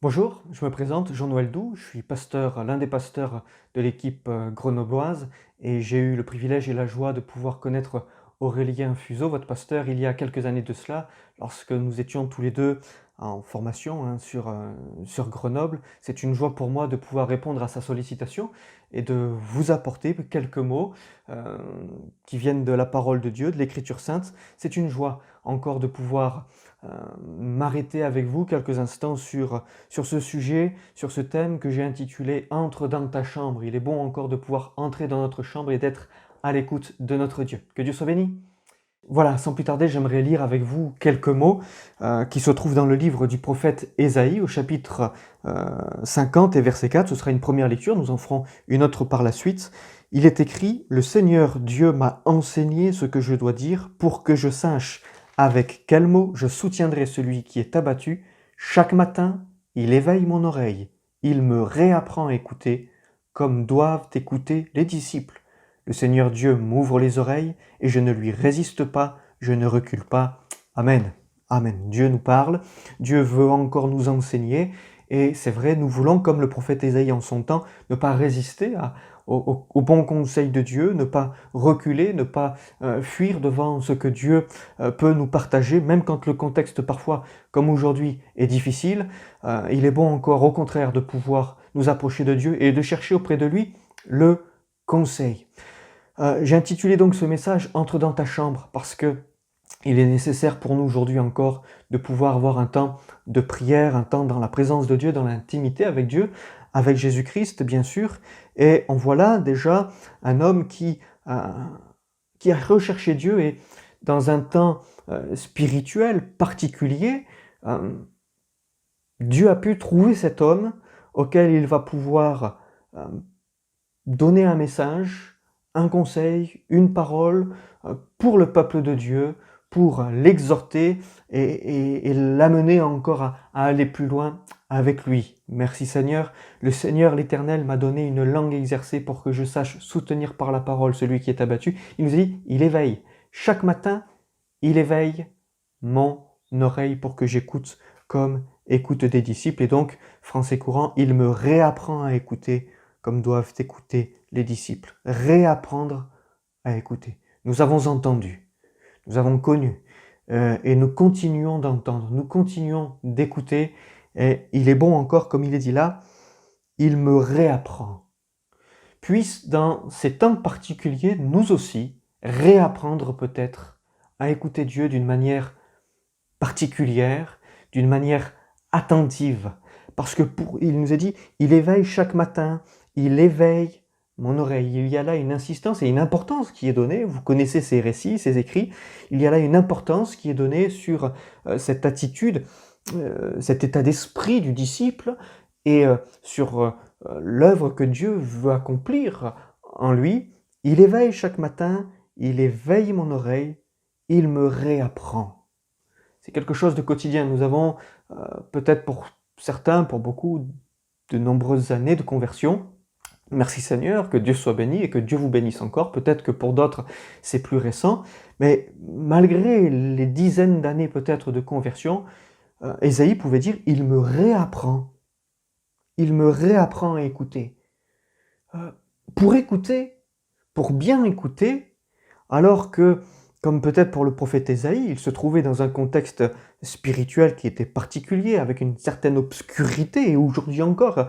Bonjour, je me présente, Jean-Noël Doux, je suis pasteur, l'un des pasteurs de l'équipe grenobloise et j'ai eu le privilège et la joie de pouvoir connaître Aurélien Fuseau, votre pasteur, il y a quelques années de cela, lorsque nous étions tous les deux en formation sur Grenoble. C'est une joie pour moi de pouvoir répondre à sa sollicitation et de vous apporter quelques mots euh, qui viennent de la parole de Dieu, de l'Écriture sainte. C'est une joie encore de pouvoir euh, m'arrêter avec vous quelques instants sur ce sujet, sur ce thème que j'ai intitulé « Entre dans ta chambre ». Il est bon encore de pouvoir entrer dans notre chambre et d'être à l'écoute de notre Dieu. Que Dieu soit béni. Voilà, sans plus tarder, j'aimerais lire avec vous quelques mots qui se trouvent dans le livre du prophète Ésaïe au chapitre 50 et verset 4. Ce sera une première lecture, nous en ferons une autre par la suite. Il est écrit « Le Seigneur Dieu m'a enseigné ce que je dois dire pour que je sache avec quels mots je soutiendrai celui qui est abattu. Chaque matin, il éveille mon oreille, il me réapprend à écouter, comme doivent écouter les disciples. Le Seigneur Dieu m'ouvre les oreilles, et je ne lui résiste pas, je ne recule pas. Amen. Amen. Dieu nous parle, Dieu veut encore nous enseigner, et c'est vrai, nous voulons, comme le prophète Ésaïe en son temps, ne pas résister au bon conseil de Dieu, ne pas reculer, ne pas fuir devant ce que Dieu peut nous partager, même quand le contexte parfois, comme aujourd'hui, est difficile. Il est bon encore, au contraire, de pouvoir nous approcher de Dieu et de chercher auprès de lui le conseil. J'ai intitulé donc ce message « Entre dans ta chambre » parce que il est nécessaire pour nous aujourd'hui encore de pouvoir avoir un temps de prière, un temps dans la présence de Dieu, dans l'intimité avec Dieu, avec Jésus-Christ bien sûr. Et on voit là déjà un homme qui a recherché Dieu et dans un temps spirituel particulier, euh, Dieu a pu trouver cet homme auquel il va pouvoir euh, donner un message, un conseil, une parole pour le peuple de Dieu, pour l'exhorter et l'amener encore à aller plus loin avec lui. Merci Seigneur. Le Seigneur l'Éternel m'a donné une langue exercée pour que je sache soutenir par la parole celui qui est abattu. Il nous dit, il éveille. Chaque matin, il éveille mon oreille pour que j'écoute comme écoute des disciples. Et donc, français courant, il me réapprend à écouter comme doivent écouter les disciples. Réapprendre à écouter. Nous avons entendu, nous avons connu, et nous continuons d'entendre, nous continuons d'écouter, et il est bon encore, comme il est dit là, il me réapprend. Puisse dans ces temps particuliers, nous aussi, réapprendre peut-être à écouter Dieu d'une manière particulière, d'une manière attentive. Parce que il nous a dit, il éveille chaque matin, il éveille mon oreille. Il y a là une insistance et une importance qui est donnée. Vous connaissez ces récits, ces écrits. Il y a là une importance qui est donnée sur cette attitude, cet état d'esprit du disciple et sur l'œuvre que Dieu veut accomplir en lui. Il éveille chaque matin, il éveille mon oreille, il me réapprend. C'est quelque chose de quotidien. Nous avons peut-être pour certains, pour beaucoup, de nombreuses années de conversion. Merci Seigneur, que Dieu soit béni et que Dieu vous bénisse encore. Peut-être que pour d'autres, c'est plus récent. Mais malgré les dizaines d'années peut-être de conversion, Ésaïe pouvait dire « Il me réapprend. Il me réapprend à écouter. » Pour écouter, pour bien écouter, alors que, comme peut-être pour le prophète Ésaïe, il se trouvait dans un contexte spirituel qui était particulier, avec une certaine obscurité, et aujourd'hui encore,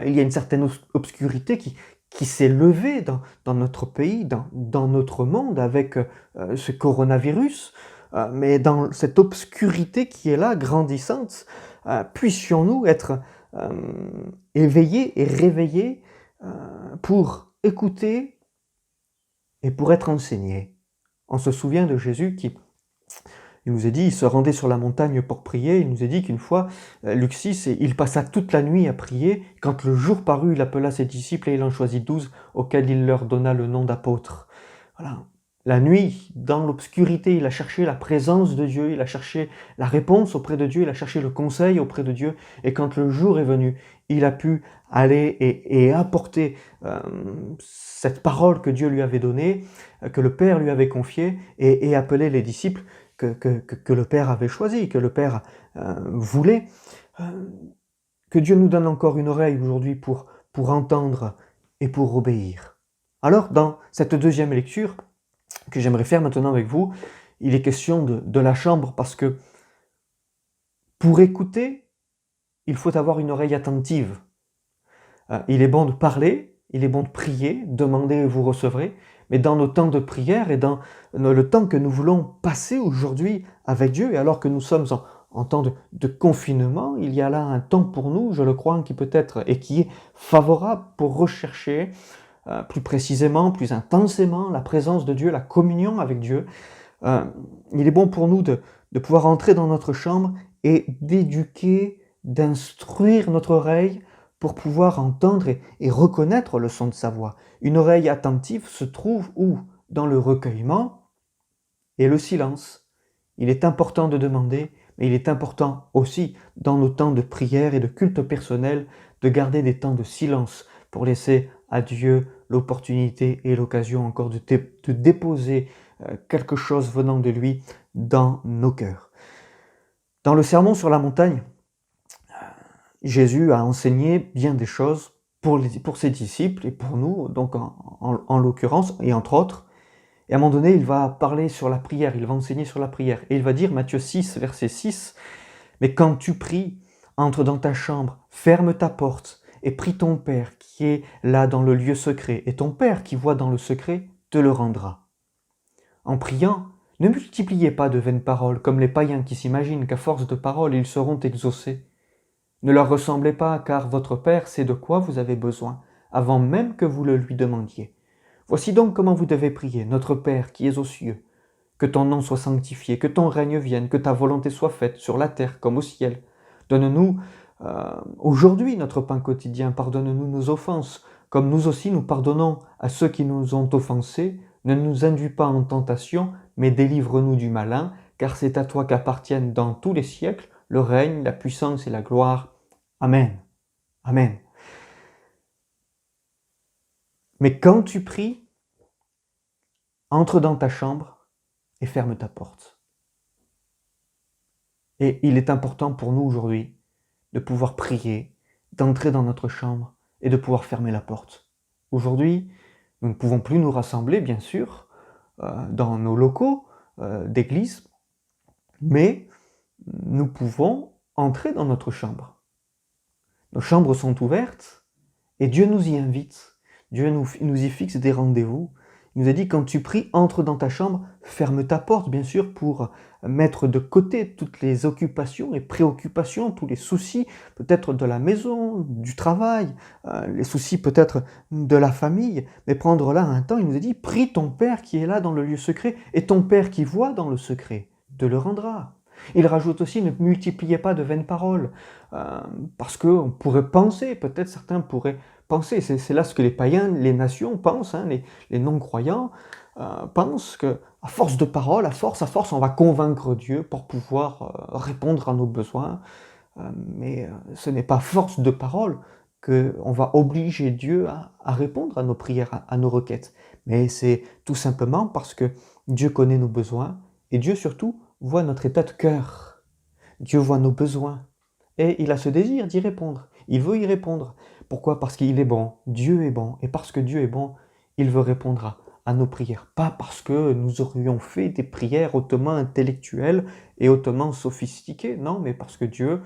il y a une certaine obscurité qui s'est levée dans notre pays, dans notre monde, avec ce coronavirus. Mais dans cette obscurité qui est là, grandissante, puissions-nous être éveillés et réveillés pour écouter et pour être enseignés. On se souvient de Jésus qui, il nous a dit, il se rendait sur la montagne pour prier. Il nous a dit qu'une fois, Luc 6, il passa toute la nuit à prier. Quand le jour parut, il appela ses disciples et il en choisit 12, auxquels il leur donna le nom d'apôtres. Voilà. La nuit, dans l'obscurité, il a cherché la présence de Dieu, il a cherché la réponse auprès de Dieu, il a cherché le conseil auprès de Dieu. Et quand le jour est venu, il a pu aller et apporter cette parole que Dieu lui avait donnée, que le Père lui avait confiée, et appeler les disciples que le Père avait choisi, que le Père voulait. Que Dieu nous donne encore une oreille aujourd'hui pour entendre et pour obéir. Alors, dans cette deuxième lecture que j'aimerais faire maintenant avec vous, il est question de la chambre parce que pour écouter, il faut avoir une oreille attentive. Il est bon de parler, il est bon de prier, demander et vous recevrez, mais dans nos temps de prière et dans le temps que nous voulons passer aujourd'hui avec Dieu, et alors que nous sommes en temps de confinement, il y a là un temps pour nous, je le crois, qui peut être et qui est favorable pour rechercher plus précisément, plus intensément la présence de Dieu, la communion avec Dieu. Il est bon pour nous de pouvoir entrer dans notre chambre et d'éduquer, d'instruire notre oreille pour pouvoir entendre et reconnaître le son de sa voix. Une oreille attentive se trouve où? Dans le recueillement et le silence. Il est important de demander, mais il est important aussi, dans nos temps de prière et de culte personnel, de garder des temps de silence pour laisser à Dieu l'opportunité et l'occasion encore de déposer quelque chose venant de lui dans nos cœurs. Dans le sermon sur la montagne, Jésus a enseigné bien des choses pour ses disciples et pour nous, donc en l'occurrence, et entre autres. Et à un moment donné, il va parler sur la prière, il va enseigner sur la prière. Et il va dire, Matthieu 6, verset 6, « Mais quand tu pries, entre dans ta chambre, ferme ta porte, et prie ton Père qui est là dans le lieu secret, et ton Père qui voit dans le secret te le rendra. » En priant, ne multipliez pas de vaines paroles, comme les païens qui s'imaginent qu'à force de paroles, ils seront exaucés. Ne leur ressemblez pas, car votre Père sait de quoi vous avez besoin, avant même que vous le lui demandiez. Voici donc comment vous devez prier, notre Père qui es aux cieux. Que ton nom soit sanctifié, que ton règne vienne, que ta volonté soit faite sur la terre comme au ciel. Donne-nous aujourd'hui notre pain quotidien, pardonne-nous nos offenses, comme nous aussi nous pardonnons à ceux qui nous ont offensés. Ne nous induis pas en tentation, mais délivre-nous du malin, car c'est à toi qu'appartiennent dans tous les siècles le règne, la puissance et la gloire. Amen. Amen. Mais quand tu pries, entre dans ta chambre et ferme ta porte. Et il est important pour nous aujourd'hui de pouvoir prier, d'entrer dans notre chambre et de pouvoir fermer la porte. Aujourd'hui, nous ne pouvons plus nous rassembler, bien sûr, dans nos locaux d'église, mais nous pouvons entrer dans notre chambre. Nos chambres sont ouvertes et Dieu nous y invite. Dieu nous y fixe des rendez-vous. Il nous a dit, quand tu pries, entre dans ta chambre, ferme ta porte, bien sûr, pour mettre de côté toutes les occupations et préoccupations, tous les soucis, peut-être de la maison, du travail, les soucis peut-être de la famille, mais prendre là un temps, il nous a dit, prie ton Père qui est là dans le lieu secret, et ton Père qui voit dans le secret te le rendra. Il rajoute aussi, ne multipliez pas de vaines paroles, parce qu'on pourrait penser, peut-être certains pourraient penser, c'est là ce que les païens, les nations pensent, hein, les non-croyants pensent que à force de paroles, à force, on va convaincre Dieu pour pouvoir répondre à nos besoins, mais ce n'est pas à force de paroles qu'on va obliger Dieu à répondre à nos prières, à nos requêtes, mais c'est tout simplement parce que Dieu connaît nos besoins, et Dieu surtout voit notre état de cœur. Dieu voit nos besoins. Et il a ce désir d'y répondre. Il veut y répondre. Pourquoi? Parce qu'il est bon. Dieu est bon. Et parce que Dieu est bon, il veut répondre à nos prières. Pas parce que nous aurions fait des prières hautement intellectuelles et hautement sophistiquées. Non, mais parce que Dieu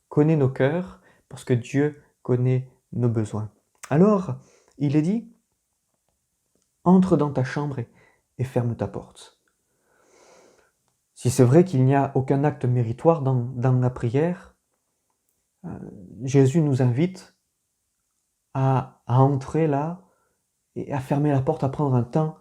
connaît nos cœurs, parce que Dieu connaît nos besoins. Alors, il est dit, entre dans ta chambre et ferme ta porte. Si c'est vrai qu'il n'y a aucun acte méritoire dans la prière, Jésus nous invite à entrer là et à fermer la porte, à prendre un temps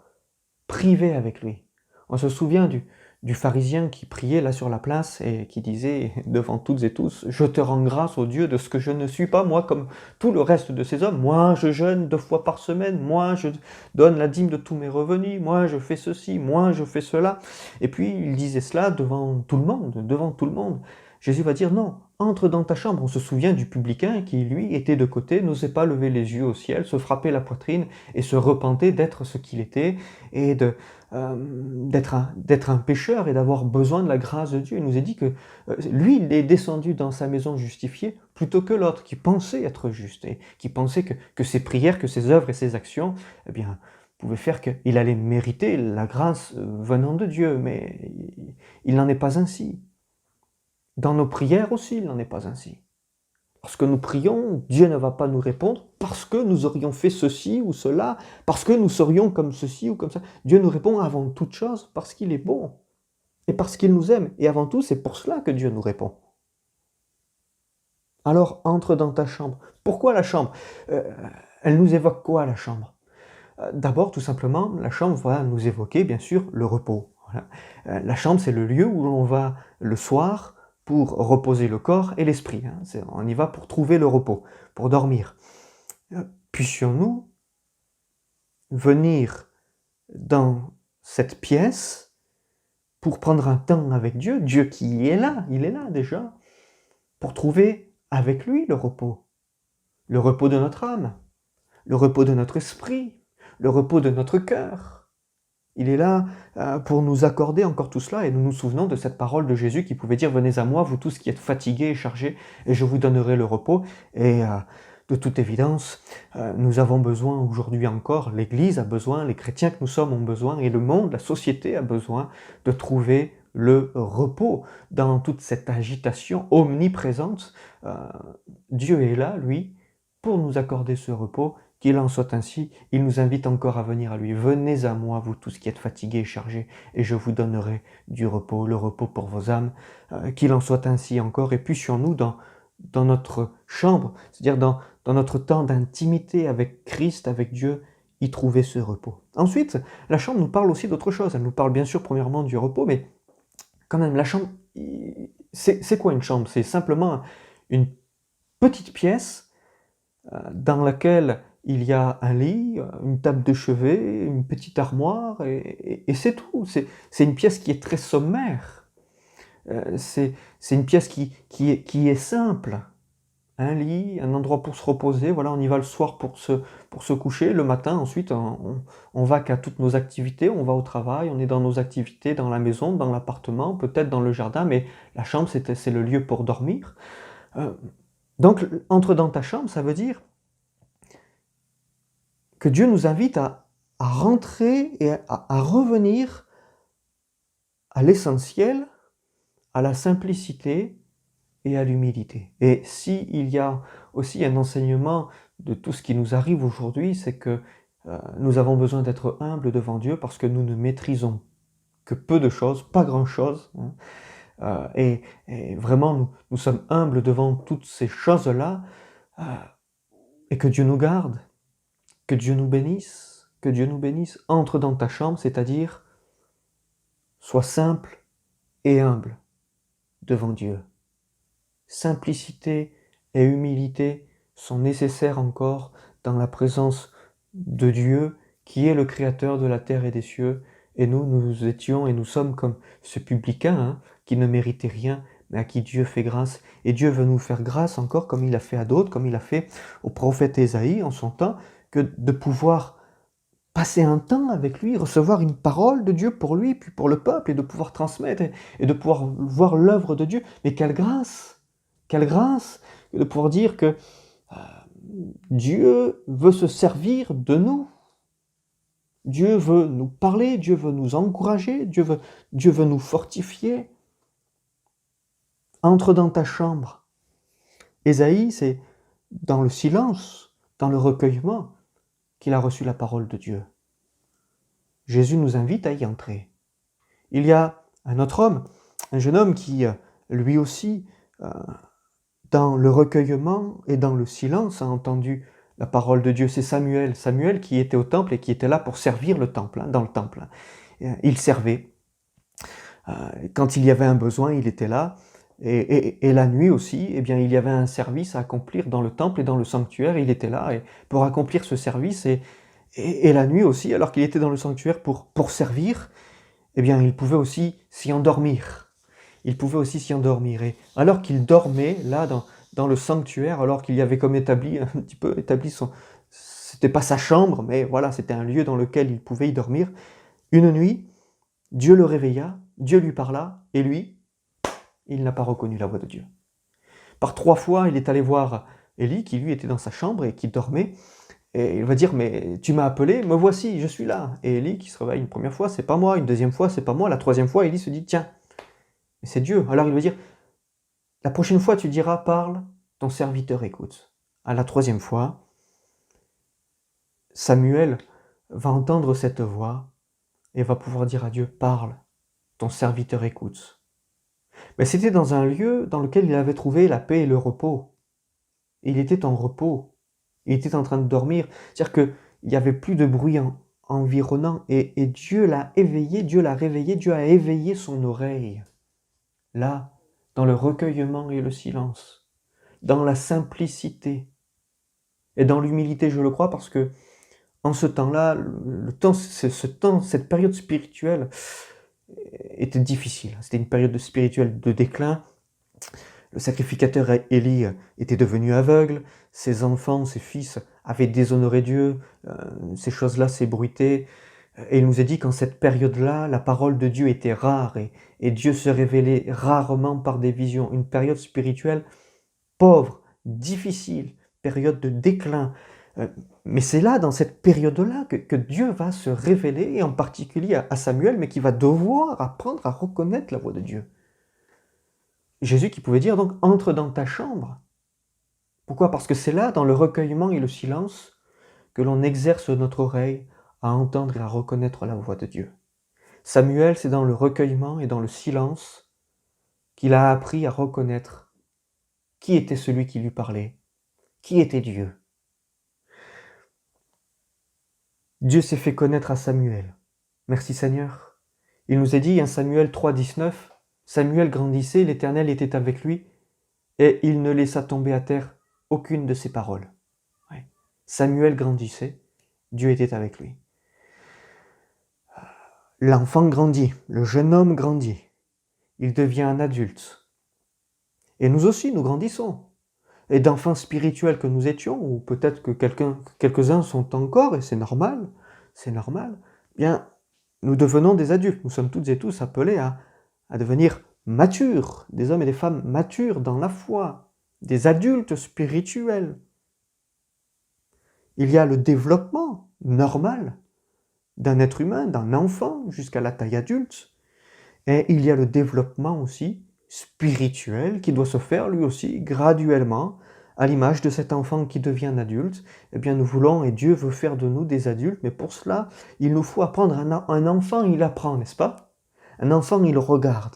privé avec lui. On se souvient du pharisien qui priait là sur la place et qui disait devant toutes et tous, « Je te rends grâce, ô Dieu, de ce que je ne suis pas, moi, comme tout le reste de ces hommes. Moi, je jeûne 2 fois par semaine. Moi, je donne la dîme de tous mes revenus. Moi, je fais ceci. Moi, je fais cela. » Et puis, il disait cela devant tout le monde, devant tout le monde. Jésus va dire non, entre dans ta chambre. On se souvient du publicain qui, lui, était de côté, n'osait pas lever les yeux au ciel, se frapper la poitrine et se repentait d'être ce qu'il était et d'être un pécheur et d'avoir besoin de la grâce de Dieu. Il nous est dit que lui, il est descendu dans sa maison justifié plutôt que l'autre qui pensait être juste et qui pensait que ses prières, que ses œuvres et ses actions, eh bien, pouvaient faire qu'il allait mériter la grâce venant de Dieu, mais il n'en est pas ainsi. Dans nos prières aussi, il n'en est pas ainsi. Lorsque nous prions, Dieu ne va pas nous répondre parce que nous aurions fait ceci ou cela, parce que nous serions comme ceci ou comme ça. Dieu nous répond avant toute chose parce qu'il est bon et parce qu'il nous aime. Et avant tout, c'est pour cela que Dieu nous répond. Alors, entre dans ta chambre. Pourquoi la chambre? Elle nous évoque quoi, la chambre? D'abord, tout simplement, la chambre va nous évoquer, bien sûr, le repos. Voilà. La chambre, c'est le lieu où l'on va le soir pour reposer le corps et l'esprit. On y va pour trouver le repos, pour dormir. Puissions-nous venir dans cette pièce pour prendre un temps avec Dieu, Dieu qui est là, il est là déjà, pour trouver avec lui le repos de notre âme, le repos de notre esprit, le repos de notre cœur. Il est là pour nous accorder encore tout cela et nous nous souvenons de cette parole de Jésus qui pouvait dire « Venez à moi, vous tous qui êtes fatigués et chargés, et je vous donnerai le repos ». Et de toute évidence, nous avons besoin aujourd'hui encore, l'Église a besoin, les chrétiens que nous sommes ont besoin, et le monde, la société a besoin de trouver le repos dans toute cette agitation omniprésente. Dieu est là, lui, pour nous accorder ce repos. Qu'il en soit ainsi, il nous invite encore à venir à lui. Venez à moi, vous tous qui êtes fatigués et chargés, et je vous donnerai du repos, le repos pour vos âmes. Qu'il en soit ainsi encore, et puissions-nous dans notre chambre, c'est-à-dire dans notre temps d'intimité avec Christ, avec Dieu, y trouver ce repos. Ensuite, la chambre nous parle aussi d'autre chose. Elle nous parle bien sûr premièrement du repos, mais quand même, la chambre, c'est quoi une chambre? C'est simplement une petite pièce dans laquelle il y a un lit, une table de chevet, une petite armoire, et c'est tout. C'est une pièce qui est très sommaire. C'est une pièce qui est simple. Un lit, un endroit pour se reposer, voilà, on y va le soir pour se coucher, le matin, ensuite, on va qu'à toutes nos activités, on va au travail, on est dans nos activités, dans la maison, dans l'appartement, peut-être dans le jardin, mais la chambre, c'est le lieu pour dormir. Donc, entre dans ta chambre, ça veut dire que Dieu nous invite à rentrer et à revenir à l'essentiel, à la simplicité et à l'humilité. Et s'il y a aussi un enseignement de tout ce qui nous arrive aujourd'hui, c'est que nous avons besoin d'être humbles devant Dieu parce que nous ne maîtrisons que peu de choses, pas grand-chose. Et vraiment, nous sommes humbles devant toutes ces choses-là et que Dieu nous garde. Que Dieu nous bénisse, que Dieu nous bénisse. Entre dans ta chambre, c'est-à-dire, sois simple et humble devant Dieu. Simplicité et humilité sont nécessaires encore dans la présence de Dieu, qui est le Créateur de la terre et des cieux. Et nous étions et nous sommes comme ce publicain qui ne méritait rien, mais à qui Dieu fait grâce. Et Dieu veut nous faire grâce encore, comme il a fait à d'autres, comme il a fait au prophète Ésaïe en son temps, que de pouvoir passer un temps avec lui, recevoir une parole de Dieu pour lui, puis pour le peuple, et de pouvoir transmettre, et de pouvoir voir l'œuvre de Dieu. Mais quelle grâce de pouvoir dire que Dieu veut se servir de nous. Dieu veut nous parler, Dieu veut nous encourager, Dieu veut nous fortifier. Entre dans ta chambre. Ésaïe, c'est dans le silence, dans le recueillement, qu'il a reçu la parole de Dieu. Jésus nous invite à y entrer. Il y a un autre homme, un jeune homme qui, lui aussi, dans le recueillement et dans le silence, a entendu la parole de Dieu. C'est Samuel. Samuel qui était au temple et qui était là pour servir le temple, dans le temple. Il servait. Quand il y avait un besoin, il était là. Et la nuit aussi, eh bien, il y avait un service à accomplir dans le temple et dans le sanctuaire. Il était là pour accomplir ce service. Et la nuit aussi, alors qu'il était dans le sanctuaire pour servir, eh bien, il pouvait aussi s'y endormir. il pouvait aussi s'y endormir. Et alors qu'il dormait, là, dans le sanctuaire, alors qu'il y avait comme établi, un petit peu établi son... C'était pas sa chambre, mais voilà, c'était un lieu dans lequel il pouvait y dormir. Une nuit, Dieu le réveilla, Dieu lui parla, et lui, il n'a pas reconnu la voix de Dieu. Par 3 fois, il est allé voir Élie, qui lui était dans sa chambre et qui dormait, et il va dire, mais tu m'as appelé, me voici, je suis là. Et Élie qui se réveille une première fois, c'est pas moi, une deuxième fois, c'est pas moi, la troisième fois, Élie se dit, tiens, c'est Dieu. Alors il va dire, la prochaine fois tu diras, parle, ton serviteur écoute. À la troisième fois, Samuel va entendre cette voix et va pouvoir dire à Dieu, parle, ton serviteur écoute. Mais c'était dans un lieu dans lequel il avait trouvé la paix et le repos. Il était en repos, il était en train de dormir. C'est-à-dire qu'il n'y avait plus de bruit environnant et Dieu l'a éveillé, Dieu l'a réveillé, Dieu a éveillé son oreille. Là, dans le recueillement et le silence, dans la simplicité et dans l'humilité, je le crois, parce que en ce temps-là, cette période spirituelle était difficile. C'était une période spirituelle de déclin. Le sacrificateur Élie était devenu aveugle, ses enfants, ses fils avaient déshonoré Dieu, ces choses-là s'ébruitaient. Et il nous a dit qu'en cette période-là, la parole de Dieu était rare et Dieu se révélait rarement par des visions. Une période spirituelle pauvre, difficile, période de déclin. Mais c'est là, dans cette période-là, que Dieu va se révéler, et en particulier à Samuel, mais qui va devoir apprendre à reconnaître la voix de Dieu. Jésus qui pouvait dire donc, entre dans ta chambre. Pourquoi? Parce que c'est là, dans le recueillement et le silence, que l'on exerce notre oreille à entendre et à reconnaître la voix de Dieu. Samuel, c'est dans le recueillement et dans le silence qu'il a appris à reconnaître qui était celui qui lui parlait, qui était Dieu. Dieu s'est fait connaître à Samuel. Merci Seigneur. Il nous est dit, 1 Samuel 3,19, Samuel grandissait, l'Éternel était avec lui, et il ne laissa tomber à terre aucune de ses paroles. Ouais. Samuel grandissait, Dieu était avec lui. L'enfant grandit, le jeune homme grandit, il devient un adulte. Et nous aussi, nous grandissons. Et d'enfants spirituels que nous étions, ou peut-être que quelques-uns sont encore, et c'est normal, bien, nous devenons des adultes. Nous sommes toutes et tous appelés à devenir matures, des hommes et des femmes matures dans la foi, des adultes spirituels. Il y a le développement normal d'un être humain, d'un enfant, jusqu'à la taille adulte, et il y a le développement aussi spirituel qui doit se faire lui aussi graduellement, à l'image de cet enfant qui devient un adulte. Eh bien nous voulons, et Dieu veut faire de nous des adultes, mais pour cela, il nous faut apprendre. Un enfant, il apprend, n'est-ce pas? Un enfant, il regarde.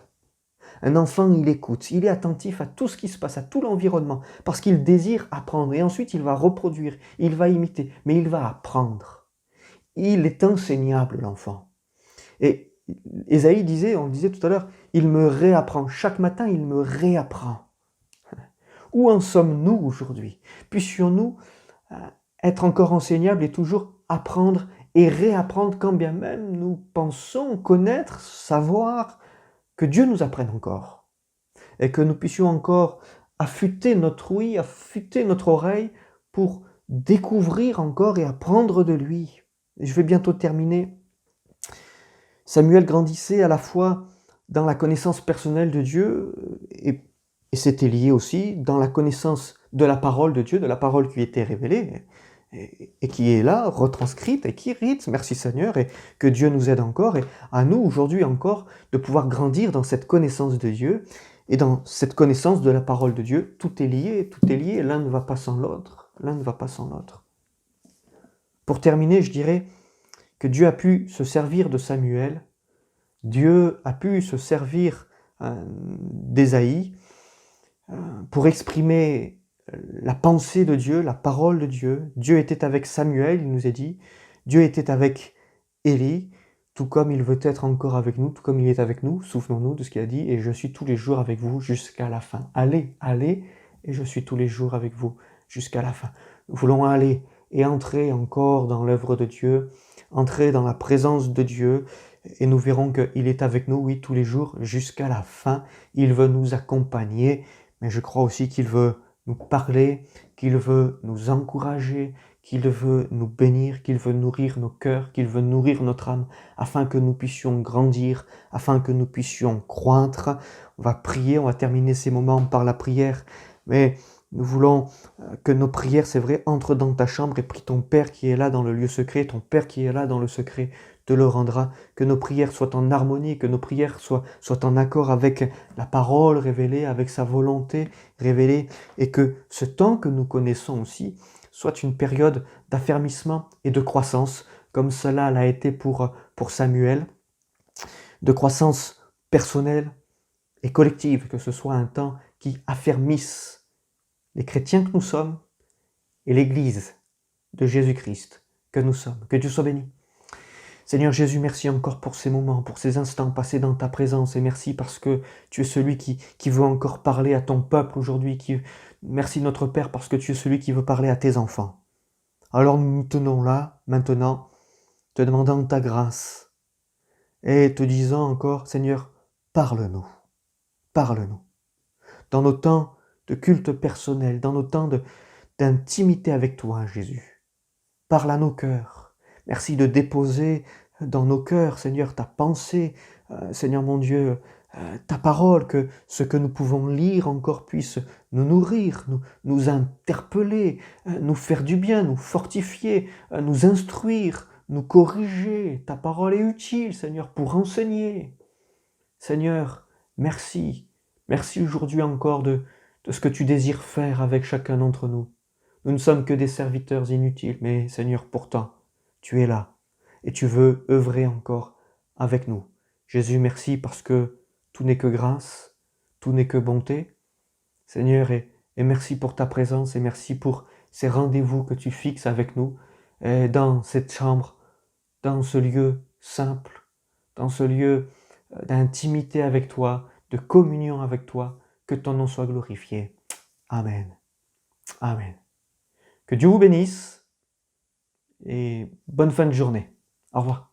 Un enfant, il écoute, il est attentif à tout ce qui se passe, à tout l'environnement, parce qu'il désire apprendre, et ensuite il va reproduire, il va imiter, mais il va apprendre. Il est enseignable, l'enfant. Et Ésaïe disait, on le disait tout à l'heure, il me réapprend, chaque matin il me réapprend. Où en sommes-nous aujourd'hui? Puissions-nous être encore enseignables et toujours apprendre et réapprendre, quand bien même nous pensons connaître, savoir, que Dieu nous apprenne encore, et que nous puissions encore affûter notre ouïe, affûter notre oreille, pour découvrir encore et apprendre de lui. Et je vais bientôt terminer. Samuel grandissait à la fois dans la connaissance personnelle de Dieu, et c'était lié aussi dans la connaissance de la parole de Dieu, de la parole qui était révélée, et qui est là, retranscrite, et qui rite, merci Seigneur, et que Dieu nous aide encore, et à nous aujourd'hui encore, de pouvoir grandir dans cette connaissance de Dieu, et dans cette connaissance de la parole de Dieu. Tout est lié, l'un ne va pas sans l'autre, l'un ne va pas sans l'autre. Pour terminer, je dirais que Dieu a pu se servir de Samuel, Dieu a pu se servir d'Ésaïe pour exprimer la pensée de Dieu, la parole de Dieu. Dieu était avec Samuel, il nous est dit. Dieu était avec Élie, tout comme il veut être encore avec nous, tout comme il est avec nous. Souvenons-nous de ce qu'il a dit, et je suis tous les jours avec vous jusqu'à la fin. Allez, allez, et je suis tous les jours avec vous jusqu'à la fin. Nous voulons aller et entrer encore dans l'œuvre de Dieu, entrer dans la présence de Dieu, et nous verrons qu'il est avec nous, oui, tous les jours, jusqu'à la fin. Il veut nous accompagner, mais je crois aussi qu'il veut nous parler, qu'il veut nous encourager, qu'il veut nous bénir, qu'il veut nourrir nos cœurs, qu'il veut nourrir notre âme, afin que nous puissions grandir, afin que nous puissions croître. On va prier, on va terminer ces moments par la prière, mais nous voulons que nos prières, c'est vrai, entrent dans ta chambre et prie ton Père qui est là dans le lieu secret, ton Père qui est là dans le secret te le rendra, que nos prières soient en harmonie, que nos prières soient en accord avec la parole révélée, avec sa volonté révélée, et que ce temps que nous connaissons aussi soit une période d'affermissement et de croissance, comme cela l'a été pour Samuel, de croissance personnelle et collective, que ce soit un temps qui affermisse les chrétiens que nous sommes et l'Église de Jésus-Christ que nous sommes. Que Dieu soit béni. Seigneur Jésus, merci encore pour ces moments, pour ces instants passés dans ta présence, et merci parce que tu es celui qui veut encore parler à ton peuple aujourd'hui. Merci notre Père parce que tu es celui qui veut parler à tes enfants. Alors nous nous tenons là, maintenant, te demandant ta grâce et te disant encore, Seigneur, parle-nous, parle-nous. Dans nos temps de culte personnel, dans nos temps d'intimité avec toi, Jésus, parle à nos cœurs. Merci de déposer dans nos cœurs, Seigneur, ta pensée, Seigneur mon Dieu, ta parole, que ce que nous pouvons lire encore puisse nous nourrir, nous interpeller, nous faire du bien, nous fortifier, nous instruire, nous corriger. Ta parole est utile, Seigneur, pour enseigner. Seigneur, merci. Merci aujourd'hui encore de ce que tu désires faire avec chacun d'entre nous. Nous ne sommes que des serviteurs inutiles, mais Seigneur, pourtant, tu es là et tu veux œuvrer encore avec nous. Jésus, merci parce que tout n'est que grâce, tout n'est que bonté. Seigneur, et merci pour ta présence et merci pour ces rendez-vous que tu fixes avec nous dans cette chambre, dans ce lieu simple, dans ce lieu d'intimité avec toi, de communion avec toi, que ton nom soit glorifié. Amen. Amen. Que Dieu vous bénisse et bonne fin de journée. Au revoir.